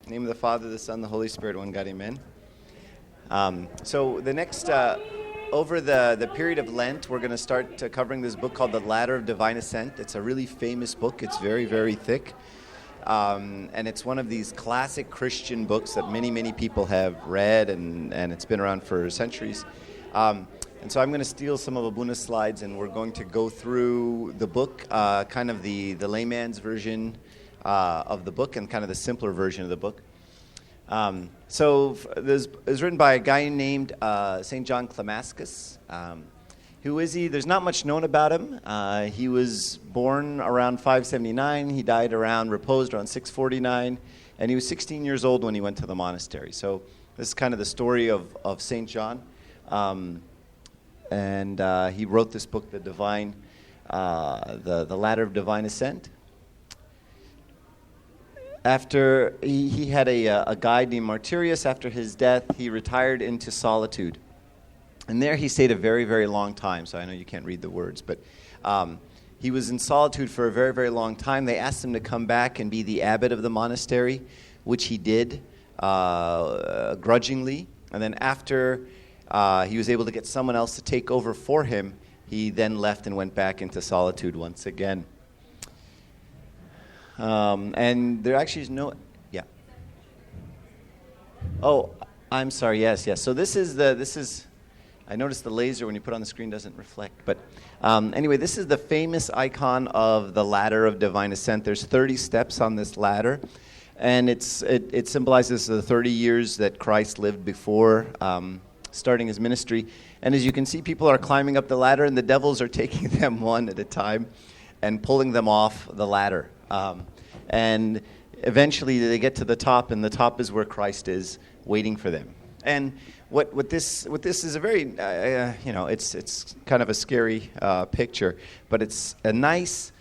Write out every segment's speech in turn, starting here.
In the name of the Father, the Son, the Holy Spirit, one God, amen. So the next, over the period of Lent, we're going to start covering this book called The Ladder of Divine Ascent. It's a really famous book. It's very, very thick. And it's one of these classic Christian books that many, many people have read, and it's been around for centuries. And so I'm going to steal some of Abuna's slides, and we're going to go through the book, kind of the layman's version of the book and kind of the simpler version of the book. So this is written by a guy named St. John Climacus. Who is he? There's not much known about him. He was born around 579. He died reposed around 649. And he was 16 years old when he went to the monastery. So this is kind of the story of St. John. And he wrote this book, the Ladder of Divine Ascent. After he had a guide named Martyrius. After his death, he retired into solitude. And there he stayed a very, very long time. So I know you can't read the words, but he was in solitude for a very, very long time. They asked him to come back and be the abbot of the monastery, which he did grudgingly. And then after he was able to get someone else to take over for him, he then left and went back into solitude once again. And there actually is no, yeah. Oh, I'm sorry. Yes. So this is. I noticed the laser when you put on the screen doesn't reflect. But anyway, this is the famous icon of the Ladder of Divine Ascent. There's 30 steps on this ladder, and it symbolizes the 30 years that Christ lived before starting his ministry. And as you can see, people are climbing up the ladder, and the devils are taking them one at a time and pulling them off the ladder. And eventually they get to the top, and the top is where Christ is waiting for them. And what this is a very, it's kind of a scary picture, but it's a nice,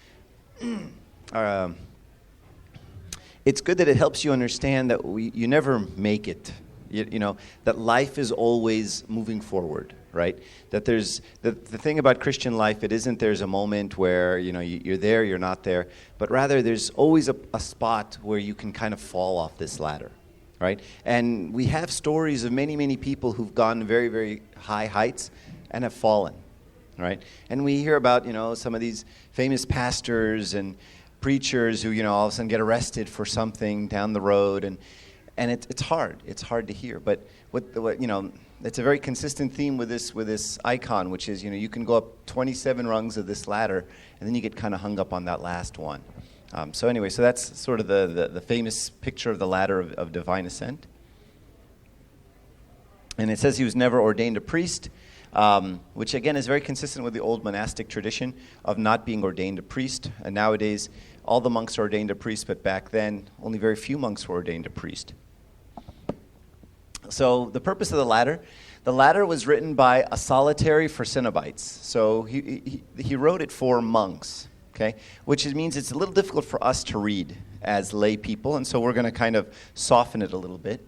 it's good that it helps you understand that you never make it, that life is always moving forward, right? That there's, the thing about Christian life, it isn't there's a moment where, you're there, you're not there, but rather there's always a spot where you can kind of fall off this ladder. Right? And we have stories of many, many people who've gone very, very high heights and have fallen, right? And we hear about, some of these famous pastors and preachers who, all of a sudden get arrested for something down the road, and it's hard. It's hard to hear. But it's a very consistent theme with this icon, which is, you can go up 27 rungs of this ladder, and then you get kind of hung up on that last one. So that's sort of the famous picture of the Ladder of Divine Ascent. And it says he was never ordained a priest, which again is very consistent with the old monastic tradition of not being ordained a priest. And nowadays, all the monks are ordained a priest, but back then, only very few monks were ordained a priest. So the purpose of the ladder was written by a solitary for Cenobites. So he wrote it for monks. Okay, which means it's a little difficult for us to read as lay people, and so we're going to kind of soften it a little bit.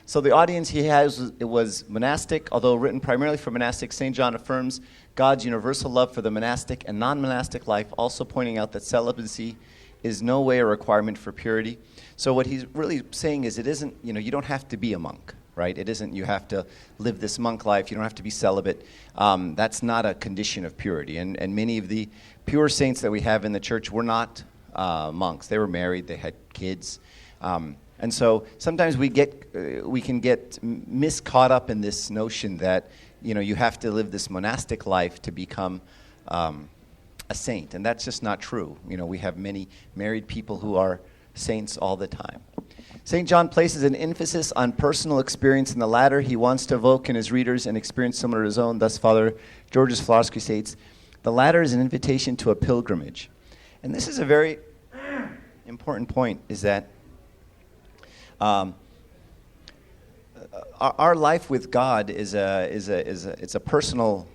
So the audience he has was monastic, although written primarily for monastic. St. John affirms God's universal love for the monastic and non-monastic life, also pointing out that celibacy is no way a requirement for purity. So what he's really saying is it isn't, you don't have to be a monk. Right? It isn't you have to live this monk life. You don't have to be celibate. That's not a condition of purity. And many of the pure saints that we have in the church were not monks. They were married. They had kids. And so sometimes we can get caught up in this notion that you have to live this monastic life to become a saint, and that's just not true. We have many married people who are saints all the time. St. John places an emphasis on personal experience in the ladder. He wants to evoke in his readers an experience similar to his own. Thus, Father Georges Florsky states, the ladder is an invitation to a pilgrimage. And this is a very important point, is that our life with God is a personal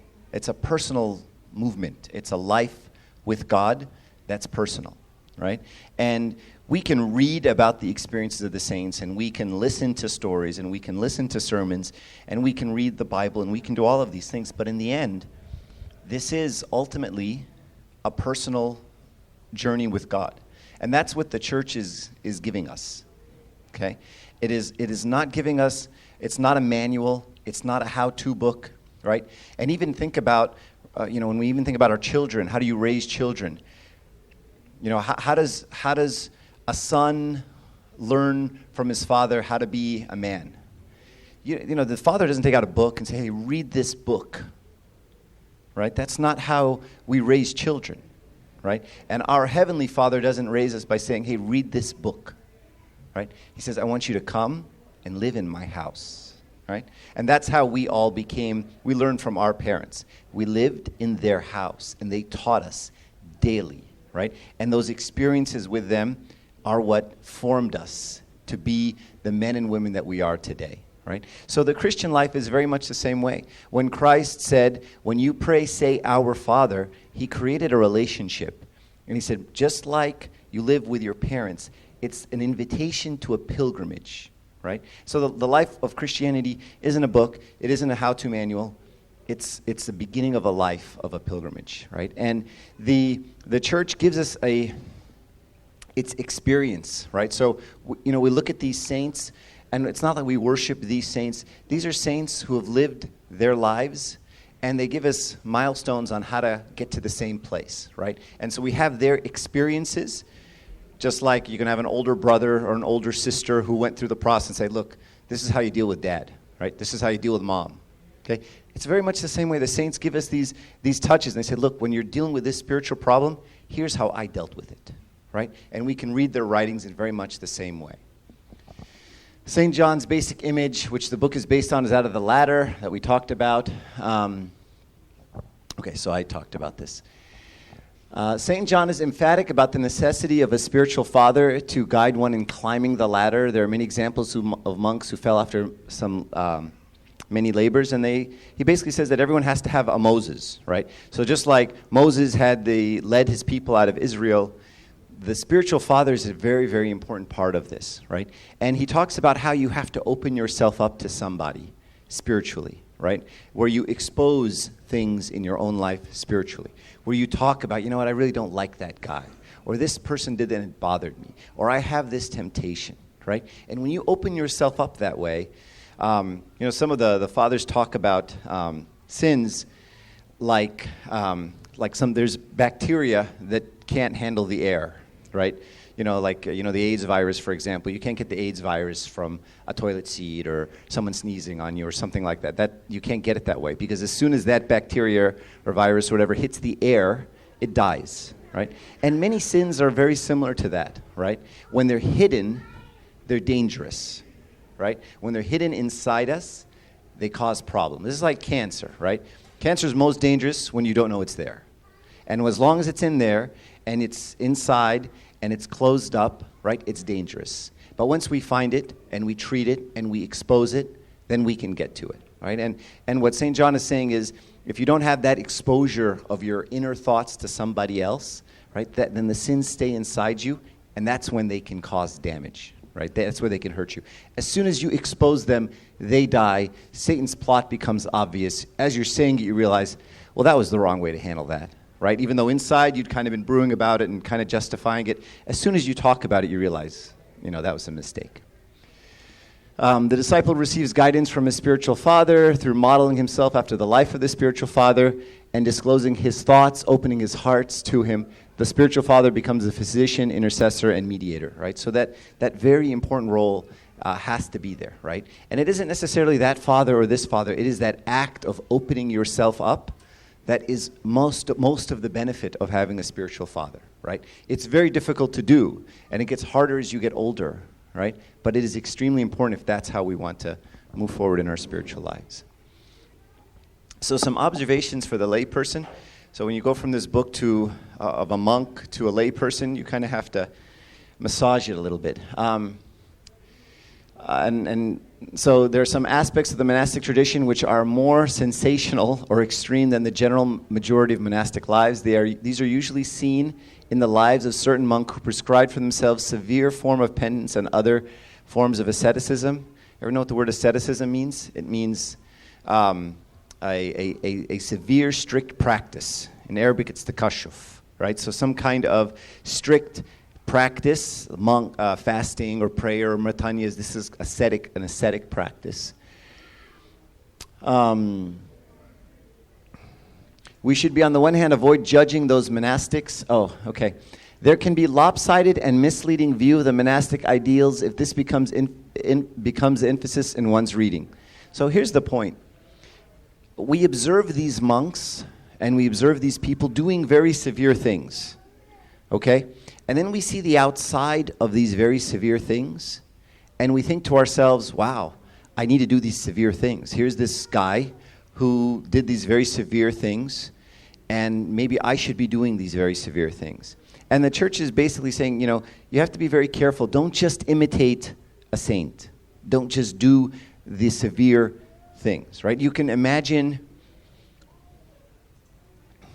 movement. It's a life with God that's personal, right? And we can read about the experiences of the saints, and we can listen to stories, and we can listen to sermons, and we can read the Bible, and we can do all of these things. But in the end, this is ultimately a personal journey with God. And that's what the church is giving us. okay? It is not giving us, it's not a manual, it's not a how-to book, right? And even think about, when we even think about our children, how do you raise children? How does a son learn from his father how to be a man? The father doesn't take out a book and say, hey, read this book, right? That's not how we raise children, right? And our Heavenly Father doesn't raise us by saying, hey, read this book, right? He says, I want you to come and live in my house, right? And that's how we all we learned from our parents. We lived in their house, and they taught us daily, right? And those experiences with them are what formed us to be the men and women that we are today, right? So the Christian life is very much the same way. When Christ said, when you pray, say, Our Father, he created a relationship. And he said, just like you live with your parents, it's an invitation to a pilgrimage, right? So the life of Christianity isn't a book. It isn't a how-to manual. It's the beginning of a life of a pilgrimage, right? And the church gives us its experience, right? So, we look at these saints, and it's not that we worship these saints. These are saints who have lived their lives, and they give us milestones on how to get to the same place, right? And so we have their experiences, just like you can have an older brother or an older sister who went through the process and say, look, this is how you deal with dad, right? This is how you deal with mom, okay? It's very much the same way the saints give us these touches, and they say, look, when you're dealing with this spiritual problem, here's how I dealt with it, right? And we can read their writings in very much the same way. St. John's basic image, which the book is based on, is out of the ladder that we talked about. So I talked about this. St. John is emphatic about the necessity of a spiritual father to guide one in climbing the ladder. There are many examples of monks who fell after many labors, and he basically says that everyone has to have a Moses, right? So just like Moses led his people out of Israel, the spiritual father is a very, very important part of this, right? And he talks about how you have to open yourself up to somebody spiritually, right? Where you expose things in your own life spiritually. Where you talk about, you know what, I really don't like that guy. Or this person did that and it bothered me. Or I have this temptation, right? And when you open yourself up that way, some of the fathers talk about sins like there's bacteria that can't handle the air, right? The AIDS virus, for example. You can't get the AIDS virus from a toilet seat or someone sneezing on you or something like that. That you can't get it that way, because as soon as that bacteria or virus or whatever hits the air, it dies, right? And many sins are very similar to that, right? When they're hidden, they're dangerous, right? When they're hidden inside us, they cause problems. This is like cancer, right? Cancer is most dangerous when you don't know it's there. And as long as it's in there and it's inside and it's closed up, right, it's dangerous. But once we find it and we treat it and we expose it, then we can get to it, right? And what St. John is saying is, if you don't have that exposure of your inner thoughts to somebody else, right, then the sins stay inside you, and that's when they can cause damage, right? That's where they can hurt you. As soon as you expose them, they die. Satan's plot becomes obvious. As you're saying it, you realize, well, that was the wrong way to handle that, right? Even though inside you'd kind of been brewing about it and kind of justifying it, as soon as you talk about it, you realize, that was a mistake. The disciple receives guidance from his spiritual father through modeling himself after the life of the spiritual father and disclosing his thoughts, opening his hearts to him. The spiritual father becomes a physician, intercessor, and mediator, right? So that very important role has to be there, right? And it isn't necessarily that father or this father. It is that act of opening yourself up that is most of the benefit of having a spiritual father, right? It's very difficult to do, and it gets harder as you get older, right? But it is extremely important if that's how we want to move forward in our spiritual lives. So some observations for the layperson. So when you go from this book of a monk to a layperson, you kind of have to massage it a little bit. And so there are some aspects of the monastic tradition which are more sensational or extreme than the general majority of monastic lives. These are usually seen in the lives of certain monks who prescribe for themselves severe form of penance and other forms of asceticism. Ever know what the word asceticism means? It means a severe, strict practice. In Arabic, it's the kashuf, right? So some kind of strict practice, monk, fasting or prayer or mritanya. This is an ascetic practice. We should be, on the one hand, avoid judging those monastics. Oh, okay. There can be lopsided and misleading view of the monastic ideals if this becomes becomes the emphasis in one's reading. So here's the point. We observe these monks and we observe these people doing very severe things, okay? And then we see the outside of these very severe things, and we think to ourselves, wow, I need to do these severe things. Here's this guy who did these very severe things, and maybe I should be doing these very severe things. And the church is basically saying, you have to be very careful. Don't just imitate a saint. Don't just do the severe things, right? You can imagine...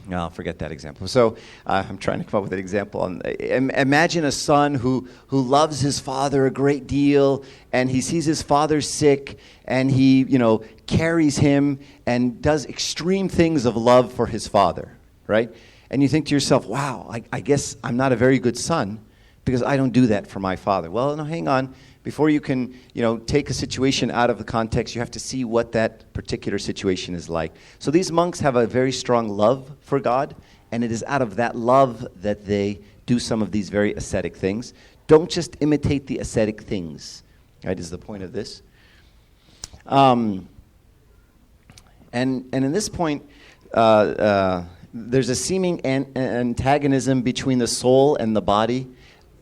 No, I'll forget that example. So I'm trying to come up with an example. Imagine a son who loves his father a great deal, and he sees his father sick, and he, carries him and does extreme things of love for his father, right? And you think to yourself, wow, I guess I'm not a very good son because I don't do that for my father. Well, no, hang on. Before you can, take a situation out of the context, you have to see what that particular situation is like. So these monks have a very strong love for God, and it is out of that love that they do some of these very ascetic things. Don't just imitate the ascetic things, right, is the point of this. And in this point, there's a seeming antagonism between the soul and the body.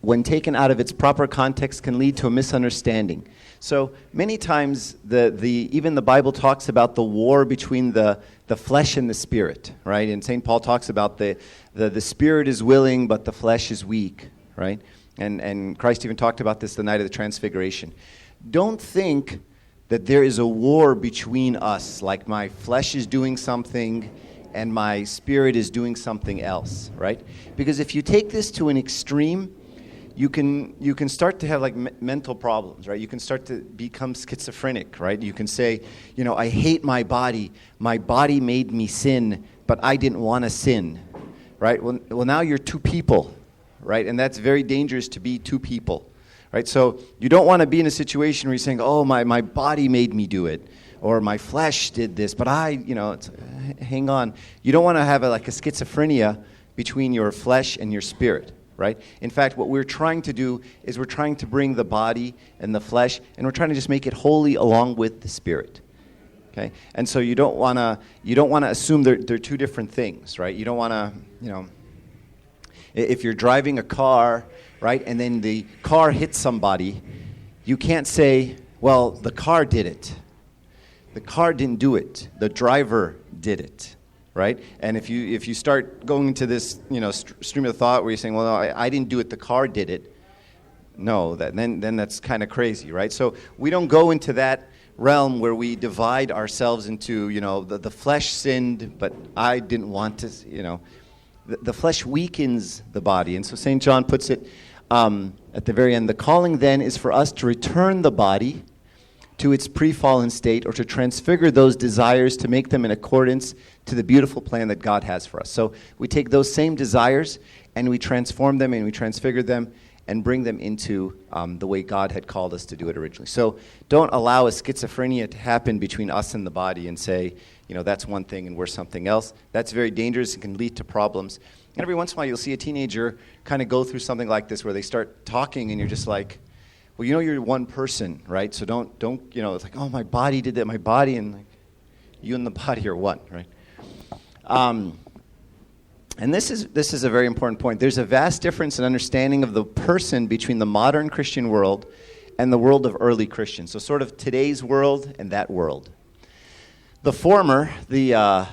When taken out of its proper context, can lead to a misunderstanding. So many times, even the Bible talks about the war between the flesh and the spirit, right? And St. Paul talks about the spirit is willing, but the flesh is weak, right? And Christ even talked about this the night of the Transfiguration. Don't think that there is a war between us, like my flesh is doing something and my spirit is doing something else, right? Because if you take this to an extreme, you can start to have mental problems, right? You can start to become schizophrenic, right? You can say, I hate my body. My body made me sin, but I didn't want to sin, right? Well, now you're two people, right? And that's very dangerous to be two people, right? So you don't want to be in a situation where you're saying, oh, my body made me do it, or my flesh did this, but hang on. You don't want to have a schizophrenia between your flesh and your spirit. Right? In fact, what we're trying to do is we're trying to bring the body and the flesh, and we're trying to just make it holy along with the spirit. Okay? And so you don't want to assume they're two different things, right? You don't want to, if you're driving a car, right, and then the car hits somebody, you can't say, well, the car did it. The car didn't do it. The driver did it. Right? And if you start going into this, stream of thought where you're saying, well, no, I didn't do it, the car did it. No, then that's kind of crazy, right? So we don't go into that realm where we divide ourselves into, the flesh sinned, but I didn't want to, the flesh weakens the body. And so St. John puts it at the very end, the calling then is for us to return the body to its pre-fallen state, or to transfigure those desires to make them in accordance to the beautiful plan that God has for us. So we take those same desires and we transform them and we transfigure them and bring them into the way God had called us to do it originally. So don't allow a schizophrenia to happen between us and the body and say, that's one thing and we're something else. That's very dangerous and can lead to problems. And every once in a while you'll see a teenager kind of go through something like this where they start talking and you're just like, well, you're one person, right? So don't, it's like, oh, my body did that, my body, and you and the body are one, right? And this is a very important point. There's a vast difference in understanding of the person between the modern Christian world and the world of early Christians. So sort of today's world and that world. The former, the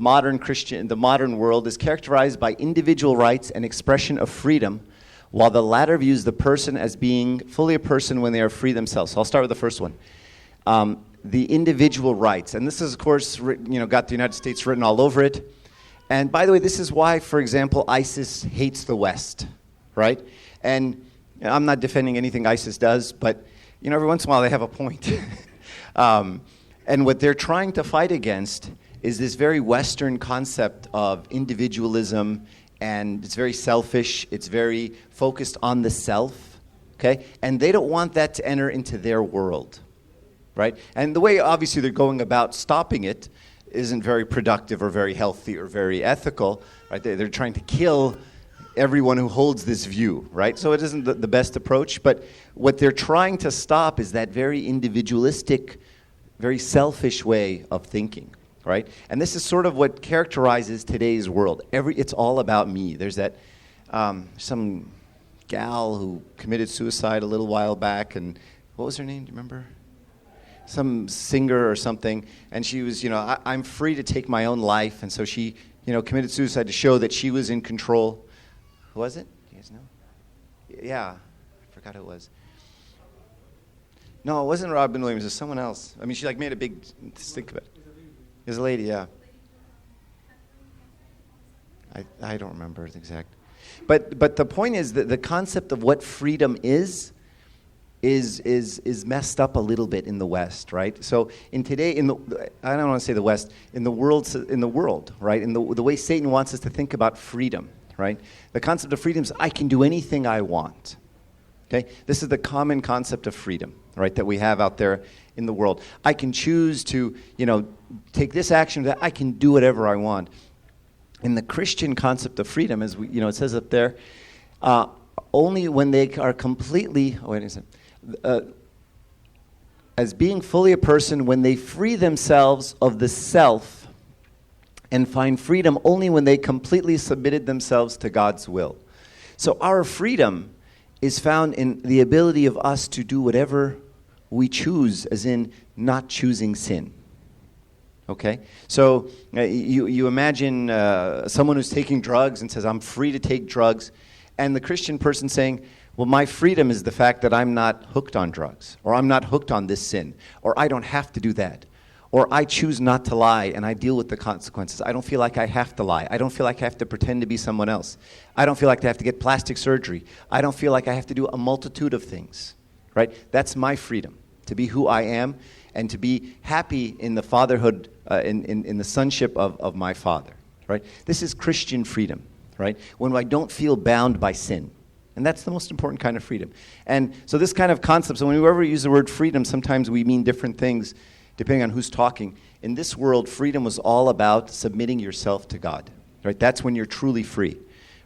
modern Christian, the modern world is characterized by individual rights and expression of freedom, while the latter views the person as being fully a person when they are free themselves. So I'll start with the first one. The individual rights. And this is, of course, got the United States written all over it. And by the way, this is why, for example, ISIS hates the West, right? And I'm not defending anything ISIS does, but, every once in a while they have a point. And what they're trying to fight against is this very Western concept of individualism and it's very selfish. It's very focused on the self, okay? And they don't want that to enter into their world, right? And the way, obviously, they're going about stopping it isn't very productive or very healthy or very ethical, right? They're trying to kill everyone who holds this view, right? So it isn't the best approach, but what they're trying to stop is that very individualistic, very selfish way of thinking, right? And this is sort of what characterizes today's world. It's all about me. There's that, some gal who committed suicide a little while back, and what was her name, do you remember? Some singer or something, and she was, I'm free to take my own life, and so she, committed suicide to show that she was in control. Who was it? Do you guys know? Yeah, I forgot who it was. No, it wasn't Robin Williams. It was someone else. I mean, she made a big stink of it. It was a lady, yeah. I don't remember the exact. But the point is that the concept of what freedom is messed up a little bit in the West, right? So I don't want to say the West, in the world, right? In the way Satan wants us to think about freedom, right? The concept of freedom is I can do anything I want. Okay? This is the common concept of freedom, right, that we have out there in the world. I can choose to, take this action, that I can do whatever I want. In the Christian concept of freedom, as it says up there, only when they are completely, as being fully a person, when they free themselves of the self and find freedom only when they completely submitted themselves to God's will. So our freedom is found in the ability of us to do whatever we choose, as in not choosing sin. Okay? So you imagine someone who's taking drugs and says, I'm free to take drugs, and the Christian person saying, well, my freedom is the fact that I'm not hooked on drugs, or I'm not hooked on this sin, or I don't have to do that, or I choose not to lie and I deal with the consequences. I don't feel like I have to lie. I don't feel like I have to pretend to be someone else. I don't feel like I have to get plastic surgery. I don't feel like I have to do a multitude of things, right? That's my freedom, to be who I am and to be happy in the fatherhood, in the sonship of my Father, right? This is Christian freedom, right? When I don't feel bound by sin. And that's the most important kind of freedom. And so this kind of concept, so whenever we use the word freedom, sometimes we mean different things depending on who's talking. In this world, freedom was all about submitting yourself to God, right? That's when you're truly free.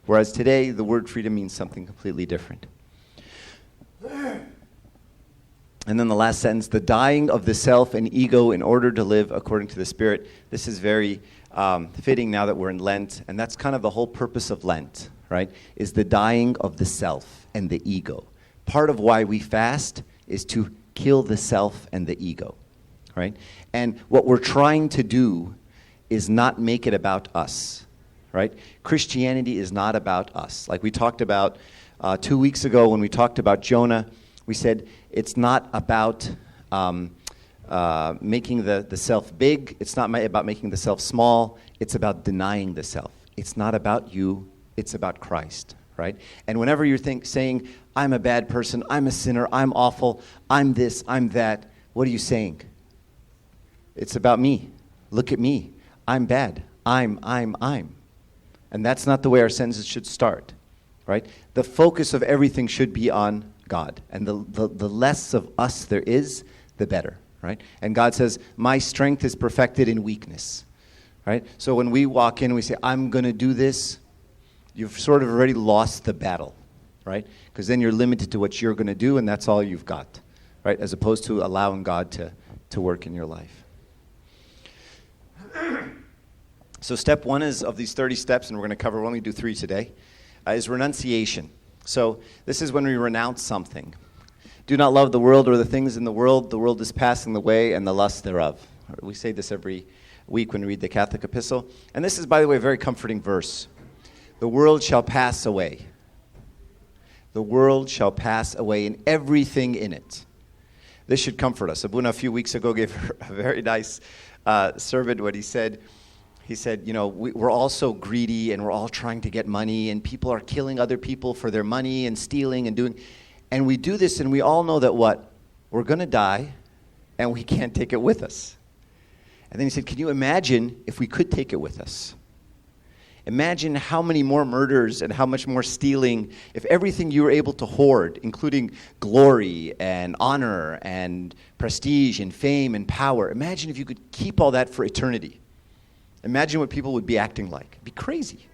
Whereas today, the word freedom means something completely different. And then the last sentence, the dying of the self and ego in order to live according to the Spirit. This is very fitting now that we're in Lent, and that's kind of the whole purpose of Lent, right, is the dying of the self and the ego. Part of why we fast is to kill the self and the ego, right? And what we're trying to do is not make it about us, right? Christianity is not about us. Like we talked about 2 weeks ago when we talked about Jonah, we said it's not about making the self big. It's not about making the self small. It's about denying the self. It's not about you. It's about Christ, right? And whenever you're saying, I'm a bad person, I'm a sinner, I'm awful, I'm this, I'm that, what are you saying? It's about me. Look at me. I'm bad. I'm. And that's not the way our sentences should start, right? The focus of everything should be on God. And the less of us there is, the better, right? And God says, my strength is perfected in weakness, right? So when we walk in and we say, I'm going to do this, you've sort of already lost the battle, right? Because then you're limited to what you're going to do, and that's all you've got, right? As opposed to allowing God to work in your life. So step one is of these 30 steps, and we're going to we'll only do 3 today, is renunciation. So this is when we renounce something. Do not love the world or the things in the world is passing away, and the lust thereof. We say this every week when we read the Catholic epistle. And this is, by the way, a very comforting verse. The world shall pass away. The world shall pass away and everything in it. This should comfort us. Abuna a few weeks ago gave a very nice sermon when he said, we're all so greedy and we're all trying to get money and people are killing other people for their money and stealing and doing. And we do this and we all know that what? We're going to die and we can't take it with us. And then he said, can you imagine if we could take it with us? Imagine how many more murders and how much more stealing if everything you were able to hoard, including glory and honor and prestige and fame and power. Imagine if you could keep all that for eternity. Imagine what people would be acting like. It'd be crazy.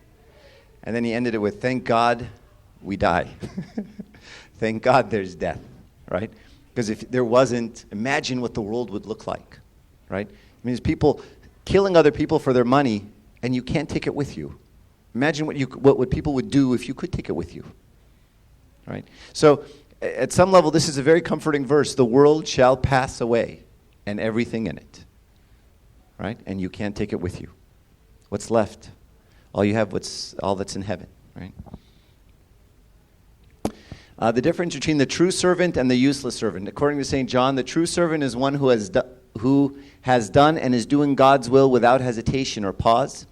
And then he ended it with, thank God we die. Thank God there's death, right? Because if there wasn't, imagine what the world would look like, right? I mean, there's people killing other people for their money, and you can't take it with you. Imagine what people would do if you could take it with you, right? So at some level, this is a very comforting verse. The world shall pass away, and everything in it, right? And you can't take it with you. What's left? All you have, all that's in heaven, right? The difference between the true servant and the useless servant. According to St. John, the true servant is one who has done and is doing God's will without hesitation or pause.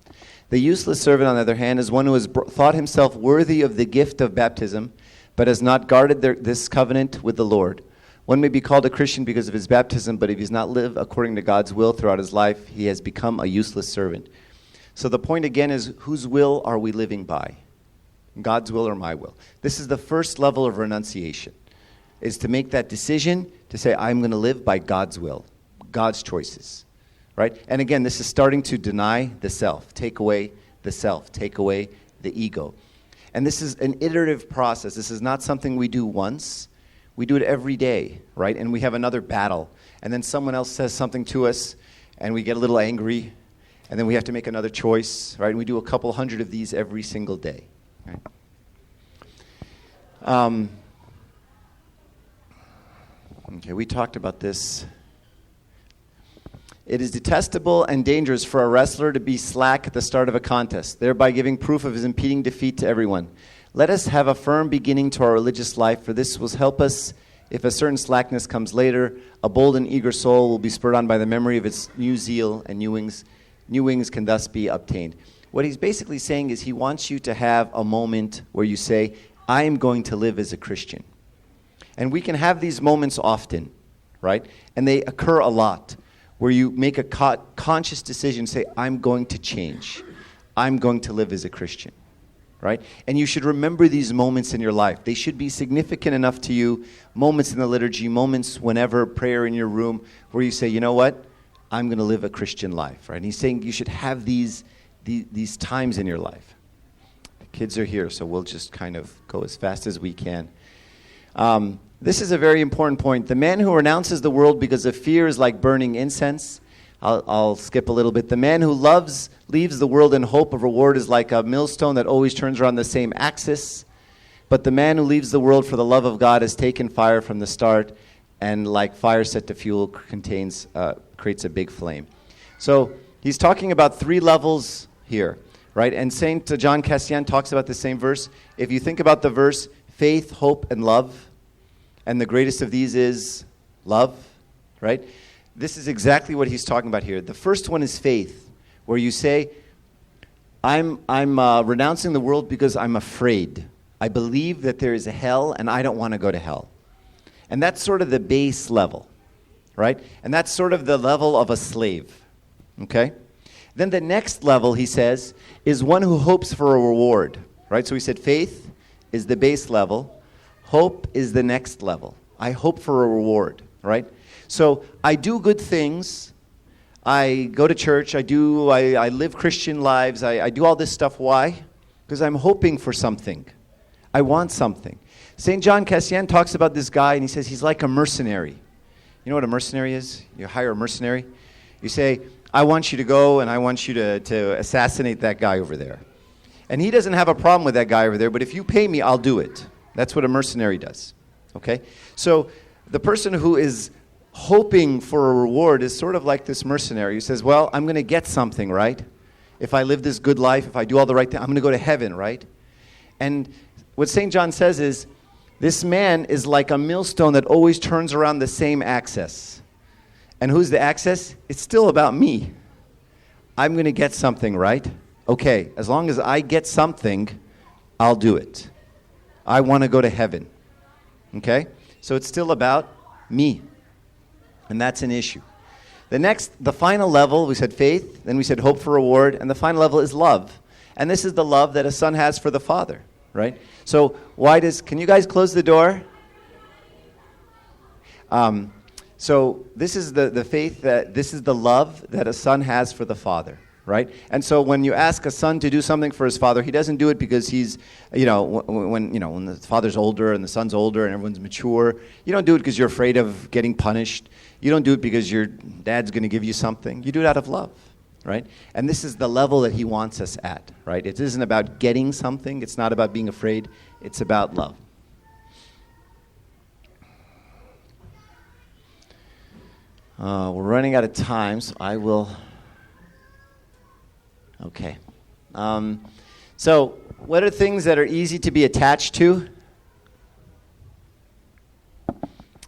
The useless servant, on the other hand, is one who has thought himself worthy of the gift of baptism, but has not guarded this covenant with the Lord. One may be called a Christian because of his baptism, but if he does not live according to God's will throughout his life, he has become a useless servant. So the point again is, whose will are we living by? God's will or my will? This is the first level of renunciation, is to make that decision to say, I'm going to live by God's will, God's choices, right? And again, this is starting to deny the self, take away the self, take away the ego. And this is an iterative process. This is not something we do once. We do it every day, right? And we have another battle. And then someone else says something to us, and we get a little angry, and then we have to make another choice, right? And we do a couple hundred of these every single day. Right? Okay, we talked about this. It is detestable and dangerous for a wrestler to be slack at the start of a contest, thereby giving proof of his impending defeat to everyone. Let us have a firm beginning to our religious life, for this will help us if a certain slackness comes later. A bold and eager soul will be spurred on by the memory of its new zeal, and new wings can thus be obtained. What he's basically saying is he wants you to have a moment where you say, I am going to live as a Christian. And we can have these moments often, right? And they occur a lot, where you make a conscious decision, say, I'm going to change. I'm going to live as a Christian, right? And you should remember these moments in your life. They should be significant enough to you, moments in the liturgy, moments whenever, prayer in your room, where you say, you know what? I'm going to live a Christian life, right? And he's saying you should have these times in your life. The kids are here, so we'll just kind of go as fast as we can. This is a very important point. The man who renounces the world because of fear is like burning incense. I'll skip a little bit. The man who leaves the world in hope of reward is like a millstone that always turns around the same axis. But the man who leaves the world for the love of God has taken fire from the start, and like fire set to fuel creates a big flame. So he's talking about three levels here, right? And St. John Cassian talks about the same verse. If you think about the verse, faith, hope, and love, and the greatest of these is love, right? This is exactly what he's talking about here. The first one is faith, where you say, I'm renouncing the world because I'm afraid. I believe that there is a hell, and I don't want to go to hell. And that's sort of the base level, right? And that's sort of the level of a slave, okay? Then the next level, he says, is one who hopes for a reward, right? So we said faith is the base level. Hope is the next level. I hope for a reward, right? So I do good things. I go to church. I live Christian lives. I do all this stuff. Why? Because I'm hoping for something. I want something. St. John Cassian talks about this guy, and he says he's like a mercenary. You know what a mercenary is? You hire a mercenary. You say, I want you to go, and I want you to assassinate that guy over there. And he doesn't have a problem with that guy over there, but if you pay me, I'll do it. That's what a mercenary does, okay? So the person who is hoping for a reward is sort of like this mercenary who says, well, I'm going to get something, right? If I live this good life, if I do all the right things, I'm going to go to heaven, right? And what St. John says is, this man is like a millstone that always turns around the same axis. And who's the axis? It's still about me. I'm going to get something, right? Okay, as long as I get something, I'll do it. I want to go to heaven, okay? So it's still about me, and that's an issue. The final level, we said faith, then we said hope for reward, and the final level is love. And this is the love that a son has for the father, right? So can you guys close the door? So this is the faith this is the love that a son has for the father, right? And so when you ask a son to do something for his father, he doesn't do it because he's, when the father's older and the son's older and everyone's mature, you don't do it because you're afraid of getting punished. You don't do it because your dad's going to give you something. You do it out of love, right? And this is the level that he wants us at, right? It isn't about getting something. It's not about being afraid. It's about love. We're running out of time, so I will... Okay. So what are things that are easy to be attached to?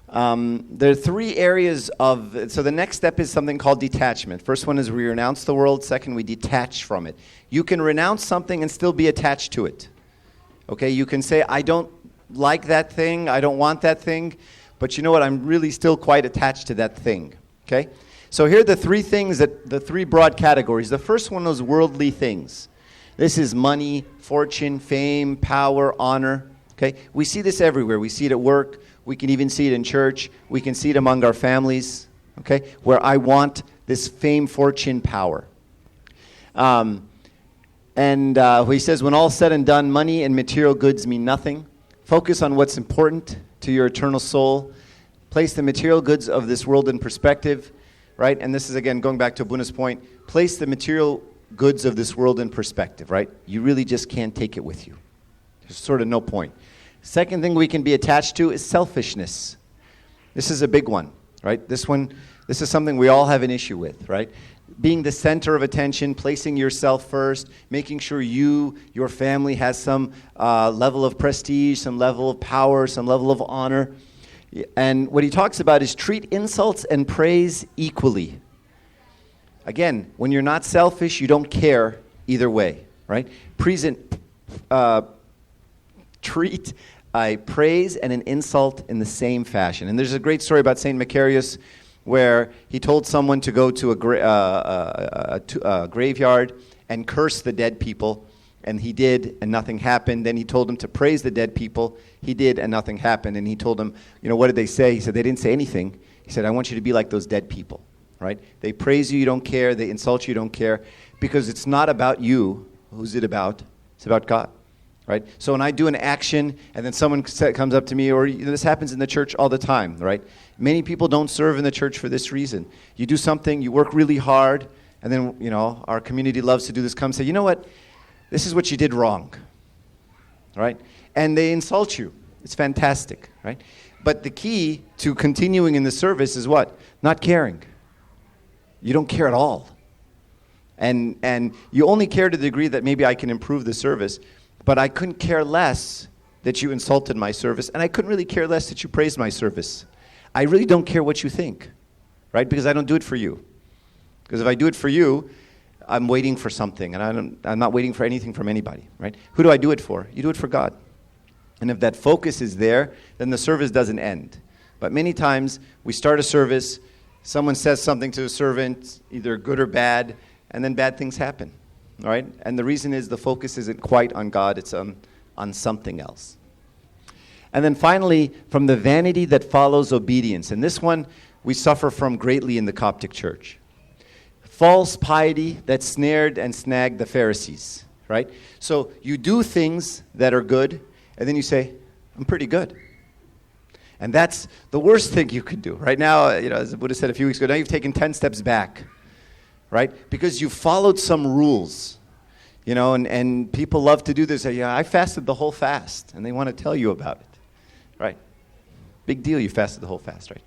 There are three areas so the next step is something called detachment. First one is we renounce the world. Second, we detach from it. You can renounce something and still be attached to it. Okay, you can say, I don't like that thing, I don't want that thing, but you know what, I'm really still quite attached to that thing. Okay? So here are the three things, the three broad categories. The first one is worldly things. This is money, fortune, fame, power, honor. Okay? We see this everywhere. We see it at work. We can even see it in church. We can see it among our families. Okay? Where I want this fame, fortune, power. He says, when all said and done, money and material goods mean nothing. Focus on what's important to your eternal soul. Place the material goods of this world in perspective, right? And this is, again, going back to Abuna's point. Place the material goods of this world in perspective, right? You really just can't take it with you. There's sort of no point. Second thing we can be attached to is selfishness. This is a big one, right? This is something we all have an issue with, right? Being the center of attention, placing yourself first, making sure your family has some level of prestige, some level of power, some level of honor. And what he talks about is treat insults and praise equally. Again, when you're not selfish, you don't care either way, right? Treat a praise and an insult in the same fashion. And there's a great story about St. Macarius where he told someone to go to a graveyard and curse the dead people. And he did, and nothing happened. Then he told him to praise the dead people. He did, and nothing happened. And he told him, what did they say? He said, they didn't say anything. He said, I want you to be like those dead people, right? They praise you, you don't care. They insult you, you don't care. Because it's not about you. Who's it about? It's about God, right? So when I do an action, and then someone comes up to me, or this happens in the church all the time, right? Many people don't serve in the church for this reason. You do something, you work really hard, and then, our community loves to do this. Come say, you know what? This is what you did wrong, right? And they insult you. It's fantastic, right? But the key to continuing in the service is what? Not caring. You don't care at all. And you only care to the degree that maybe I can improve the service, but I couldn't care less that you insulted my service, and I couldn't really care less that you praised my service. I really don't care what you think, right? Because I don't do it for you. Because if I do it for you, I'm waiting for something, and I'm not waiting for anything from anybody, right? Who do I do it for? You do it for God. And if that focus is there, then the service doesn't end. But many times, we start a service, someone says something to a servant, either good or bad, and then bad things happen, all right? And the reason is the focus isn't quite on God, it's on something else. And then finally, from the vanity that follows obedience. And this one, we suffer from greatly in the Coptic Church. False piety that snared and snagged the Pharisees, right? So you do things that are good, and then you say, I'm pretty good. And that's the worst thing you could do. Right now, as the Buddha said a few weeks ago, now you've taken 10 steps back, right? Because you followed some rules, and people love to do this. Say, I fasted the whole fast, and they want to tell you about it, right? Big deal, you fasted the whole fast, right?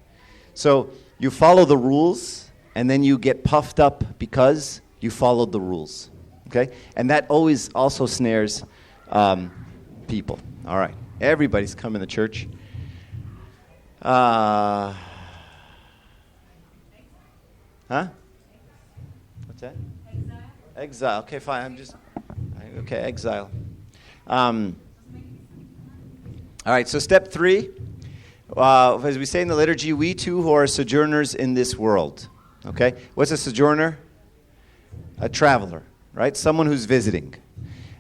So you follow the rules, and then you get puffed up because you followed the rules, okay? And that always also snares people. All right, everybody's coming to church. Huh? What's that? Exile. Okay, fine. Exile. All right, so step 3. As we say in the liturgy, we too who are sojourners in this world. Okay? What's a sojourner? A traveler, right? Someone who's visiting.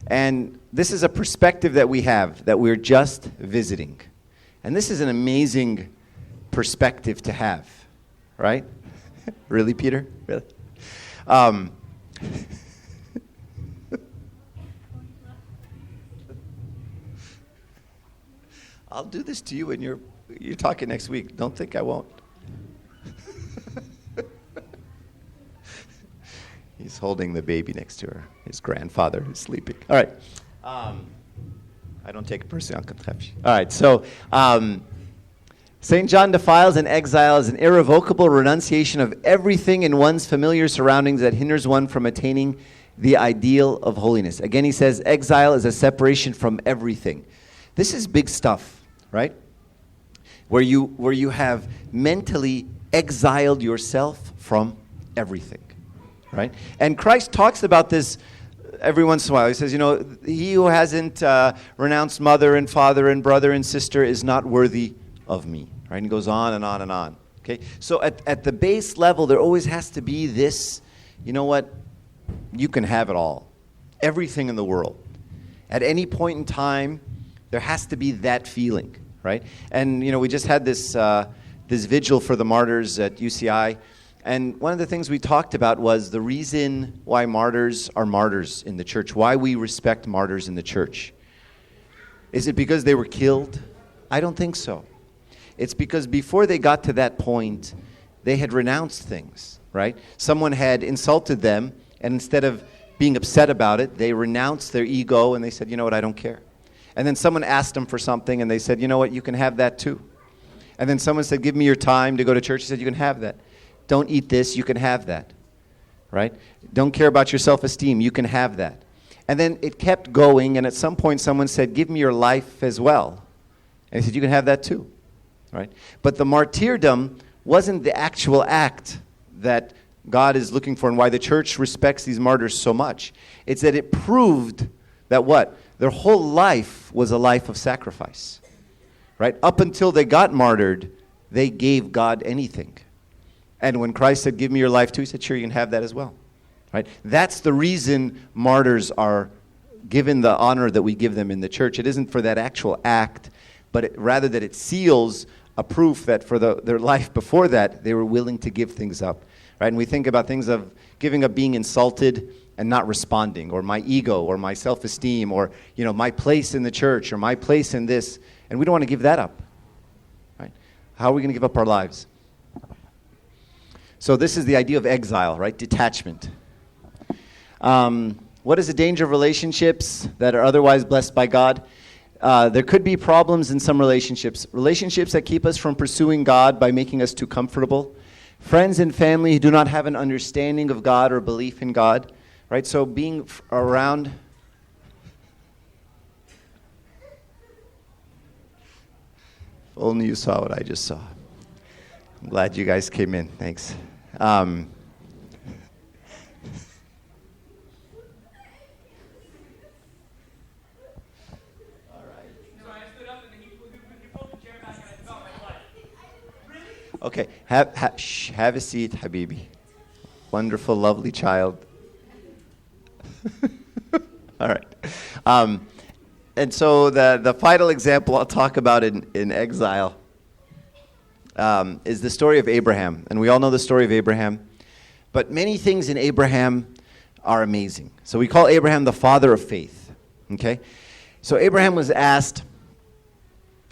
And this is a perspective that we have, that we're just visiting. And this is an amazing perspective to have, right? Really, Peter? Really? I'll do this to you when you're talking next week. Don't think I won't. He's holding the baby next to her. His grandfather who's sleeping. All right. I don't take it personally. All right. So St. John defiles and exiles an irrevocable renunciation of everything in one's familiar surroundings that hinders one from attaining the ideal of holiness. Again, he says exile is a separation from everything. This is big stuff, right? Where you have mentally exiled yourself from everything, right? And Christ talks about this every once in a while. He says, he who hasn't renounced mother and father and brother and sister is not worthy of me, right? And he goes on and on and on, okay? So at the base level, there always has to be this, you know what? You can have it all. Everything in the world. At any point in time, there has to be that feeling, right? And, we just had this vigil for the martyrs at UCI. And one of the things we talked about was the reason why martyrs are martyrs in the church, why we respect martyrs in the church. Is it because they were killed? I don't think so. It's because before they got to that point, they had renounced things, right? Someone had insulted them, and instead of being upset about it, they renounced their ego, and they said, you know what, I don't care. And then someone asked them for something, and they said, you know what, you can have that too. And then someone said, give me your time to go to church. He said, you can have that. Don't eat this, you can have that, right? Don't care about your self-esteem, you can have that. And then it kept going, and at some point someone said, give me your life as well. And he said, you can have that too, right? But the martyrdom wasn't the actual act that God is looking for and why the church respects these martyrs so much. It's that it proved that what? Their whole life was a life of sacrifice, right? Up until they got martyred, they gave God anything. And when Christ said, give me your life too, he said, sure, you can have that as well, right? That's the reason martyrs are given the honor that we give them in the church. It isn't for that actual act, but rather that it seals a proof that for their life before that, they were willing to give things up, right? And we think about things of giving up being insulted and not responding, or my ego, or my self-esteem, or my place in the church, or my place in this, and we don't want to give that up, right? How are we going to give up our lives? So this is the idea of exile, right? Detachment. What is the danger of relationships that are otherwise blessed by God? There could be problems in some relationships. Relationships that keep us from pursuing God by making us too comfortable. Friends and family who do not have an understanding of God or belief in God. Right? So being around... If only you saw what I just saw. I'm glad you guys came in. Thanks. Okay, have a seat, Habibi. Wonderful, lovely child. All right. And so the final example I'll talk about in exile is the story of Abraham. And we all know the story of Abraham. But many things in Abraham are amazing. So we call Abraham the father of faith. Okay? So Abraham was asked,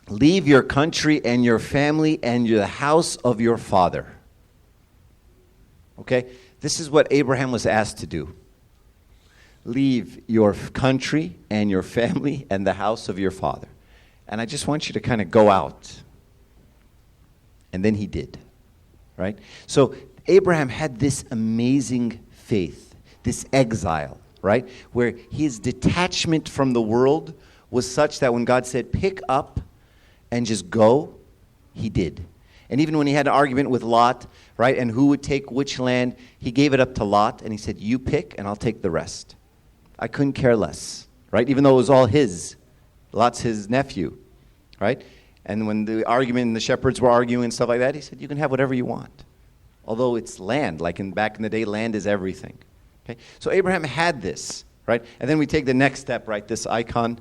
leave your country and your family and the house of your father. Okay? This is what Abraham was asked to do. Leave your country and your family and the house of your father. And I just want you to kind of go out. And then he did. Right? So Abraham had this amazing faith, this exile, right? Where his detachment from the world was such that when God said, pick up and just go, he did. And even when he had an argument with Lot, right, and who would take which land, he gave it up to Lot, and he said, you pick, and I'll take the rest. I couldn't care less, right? Even though it was all his. Lot's his nephew, right? And when the argument and the shepherds were arguing and stuff like that, he said, you can have whatever you want. Although it's land, like back in the day, land is everything. Okay? So Abraham had this, right? right? And then we take the next step, right? This icon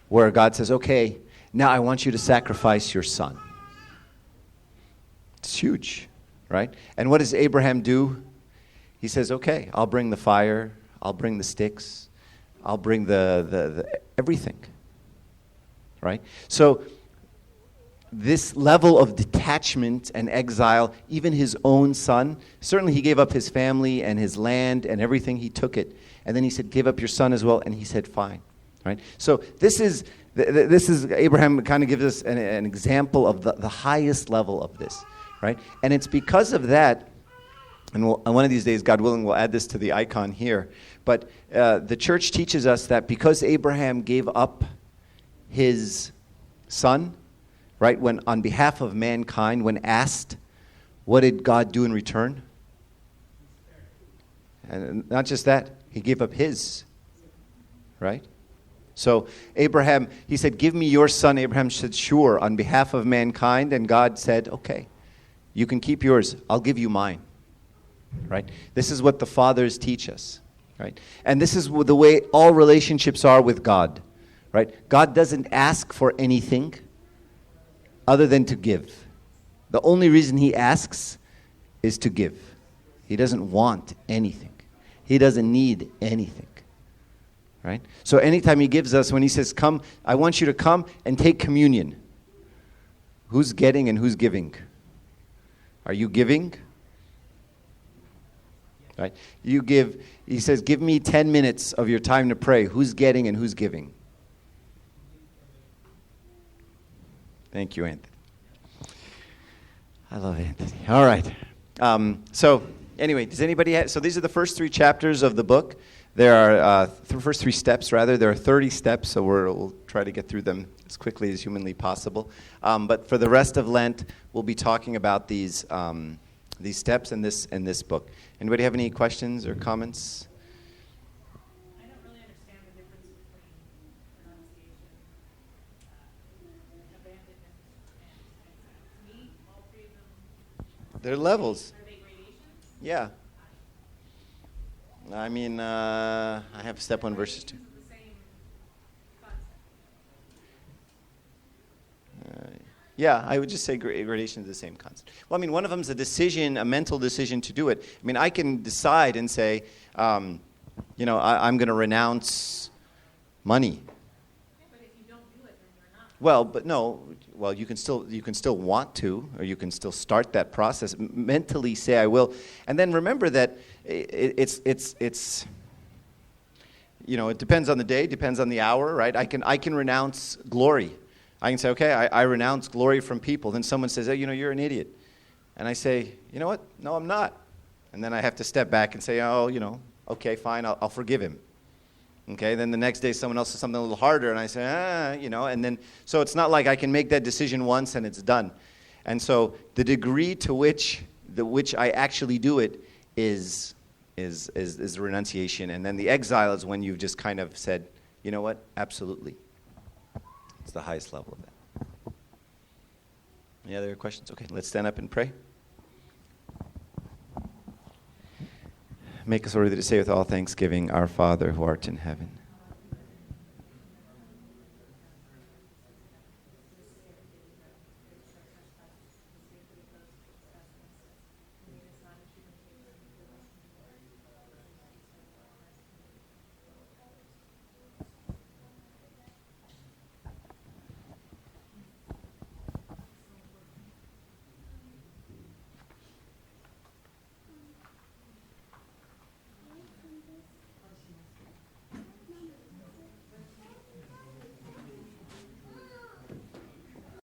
where God says, okay, now I want you to sacrifice your son. It's huge, right? And what does Abraham do? He says, okay, I'll bring the fire, I'll bring the sticks, I'll bring the everything, right? So this level of detachment and exile, even his own son, certainly he gave up his family and his land and everything, he took it. And then he said, give up your son as well, and he said, fine, right? So this is Abraham kind of gives us an example of the highest level of this, right? And it's because of that, and one of these days, God willing, we'll add this to the icon here, but the church teaches us that because Abraham gave up his son, right, when on behalf of mankind, when asked, what did God do in return? And not just that, he gave up his, right? So Abraham, he said, give me your son. Abraham said, sure, on behalf of mankind. And God said, okay, you can keep yours. I'll give you mine, right? This is what the fathers teach us, right? And this is the way all relationships are with God, right? God doesn't ask for anything other than to give. The only reason he asks is to give. He doesn't want anything. He doesn't need anything. Right? So anytime he gives us, when he says, come, I want you to come and take communion. Who's getting and who's giving? Are you giving? Right? You give, he says, give me 10 minutes of your time to pray. Who's getting and who's giving? Thank you, Anthony. I love Anthony. All right. So anyway, does anybody have, so these are the first 3 chapters of the book. There are, the first 3 steps, rather. There are 30 steps, so we'll try to get through them as quickly as humanly possible. But for the rest of Lent, we'll be talking about these steps in this book. Anybody have any questions or comments? I don't really understand the difference between renunciation, abandonment, and to me, all 3 of them. They're levels. Are they gradations? Yeah. I mean, I have step 1, verses 2. The same concept. Yeah, I would just say gradation is the same concept. Well, I mean, one of them is a decision, a mental decision to do it. I mean, I can decide and say, I'm going to renounce money. But if you don't do it, then you're not. Well, but no. Well, you can still want to, or you can still start that process. Mentally say, I will. And then remember that it's it depends on the day, depends on the hour, right? I can renounce glory. I can say, okay, I renounce glory from people. Then someone says, oh, you're an idiot. And I say, you know what? No, I'm not. And then I have to step back and say, oh, okay, fine, I'll forgive him. Okay, then the next day someone else says something a little harder, and I say, and then, so it's not like I can make that decision once and it's done. And so the degree to which I actually do it is renunciation. And then the exile is when you've just kind of said, you know what, absolutely. It's the highest level of that. Any other questions? Okay, let's stand up and pray. Make us worthy to say with all thanksgiving, Our Father who art in heaven,